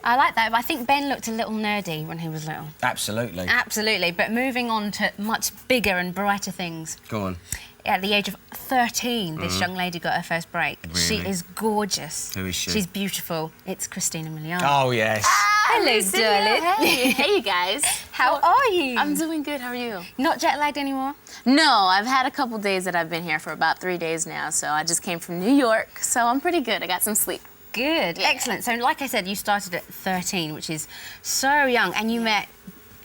I like that, but I think Ben looked a little nerdy when he was little. Absolutely. Absolutely, but moving on to much bigger and brighter things. Go on. At the age of 13, this young lady got her first break. Really? She is gorgeous. Who is she? She's beautiful. It's Christina Milian. Oh, yes. Hello, darling. Hey, hey, you guys. How are you? I'm doing good. How are you? Not jet lagged anymore? No, I've had a couple days that I've been here for about 3 days now, so I just came from New York, so I'm pretty good. I got some sleep. Good, Yeah. excellent. So, like I said, you started at 13, which is so young, and you met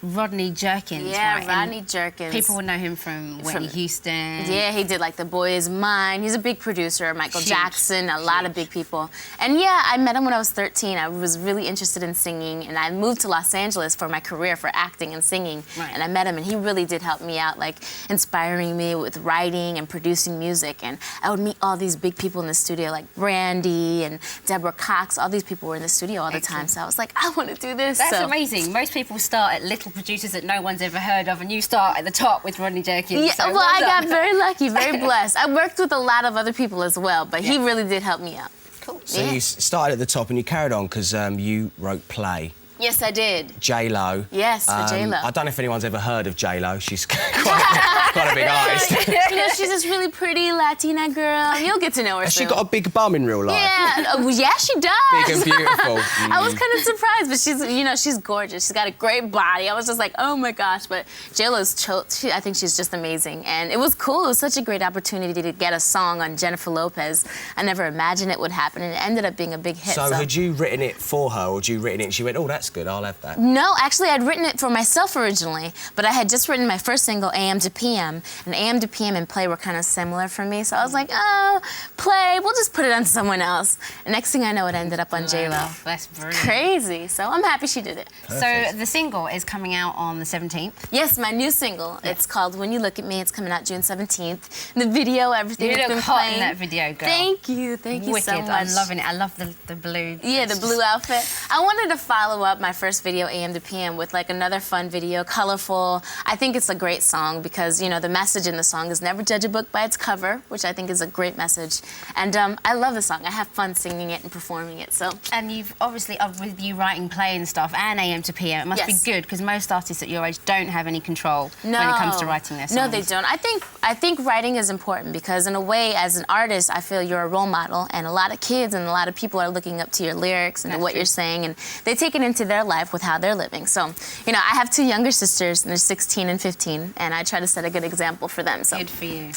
Rodney Jerkins, Yeah, right? Rodney And Jerkins. people would know him from Whitney Houston. Yeah, he did like The Boy Is Mine. He's a big producer, Michael Huge. Jackson, a lot of big people. And yeah, I met him when I was 13. I was really interested in singing, and I moved to Los Angeles for my career for acting and singing. Right. And I met him, and he really did help me out, like inspiring me with writing and producing music. And I would meet all these big people in the studio, like Brandy and Deborah Cox. All these people were in the studio all the time. So I was like, I want to do this. That's so, amazing. Most people start at little producers that no one's ever heard of, and you start at the top with Rodney Jerkins. Yeah, so well, I got done. very lucky, very blessed. I worked with a lot of other people as well, but he really did help me out. Cool. So Yeah. you started at the top and you carried on because you wrote Play. Yes, I did. J-Lo. Yes, for J-Lo. I don't know if anyone's ever heard of J-Lo. She's quite a big artist. You know, she's this really pretty Latina girl. You'll get to know her Has she soon. got a big bum in real life? Yeah, yeah, she does. Big and beautiful. I was kind of surprised, but she's gorgeous. She's got a great body. I was just like, oh my gosh. But J-Lo's, I think she's just amazing. And it was cool. It was such a great opportunity to get a song on Jennifer Lopez. I never imagined it would happen, and it ended up being a big hit. So had you written it for her, or had you written it and she went, oh, that's good, I'll have that? No, actually, I'd written it for myself originally, but I had just written my first single, AM to PM, and AM to PM and Play were kind of similar for me, so I was like, oh, Play, we'll just put it on someone else. And next thing I know, it ended up on J-Lo. That's brilliant. Crazy, so I'm happy she did it. So the single is coming out on the 17th. Yes, my new single. Yeah. It's called When You Look at Me. It's coming out June 17th. The video, everything You has look been hot playing. in that video, girl. Thank you Wicked. so much. I'm loving it. I love the blue. Yeah, the blue outfit. I wanted to follow up my first video, AM to PM, with like another fun video, colorful. I think it's a great song because, you know, the message in the song is never judge a book by its cover, which I think is a great message. And I love the song. I have fun singing it and performing it, so. And you've obviously, with you writing Play and stuff, and AM to PM, it must be good because most artists at your age don't have any control when it comes to writing their songs. No, they don't. I think writing is important because in a way, as an artist, I feel you're a role model, and a lot of kids and a lot of people are looking up to your lyrics and to what you're saying, and they take it into their life with how they're living. So, you know, I have two younger sisters, and they're 16 and 15, and I try to set a good example for them. So. Good for you.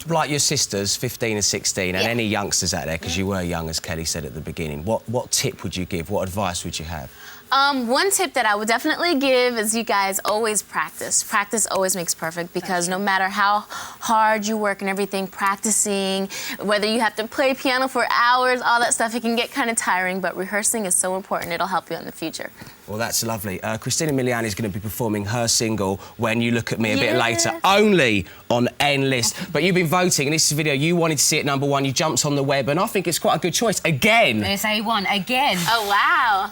Like your sisters, 15 and 16, and any youngsters out there, because you were young, as Kelly said at the beginning, what tip would you give? What advice would you have? One tip that I would definitely give is you guys always practice. Practice always makes perfect because no matter how hard you work and everything, practicing, whether you have to play piano for hours, all that stuff, it can get kind of tiring, but rehearsing is so important. It'll help you in the future. Well, that's lovely. Christina Milian is going to be performing her single, When You Look at Me, a bit later, only on Nlist. But you've been voting, and this video, you wanted to see it #1. You jumped on the web, and I think it's quite a good choice. Again. It's A1 again. Oh, wow.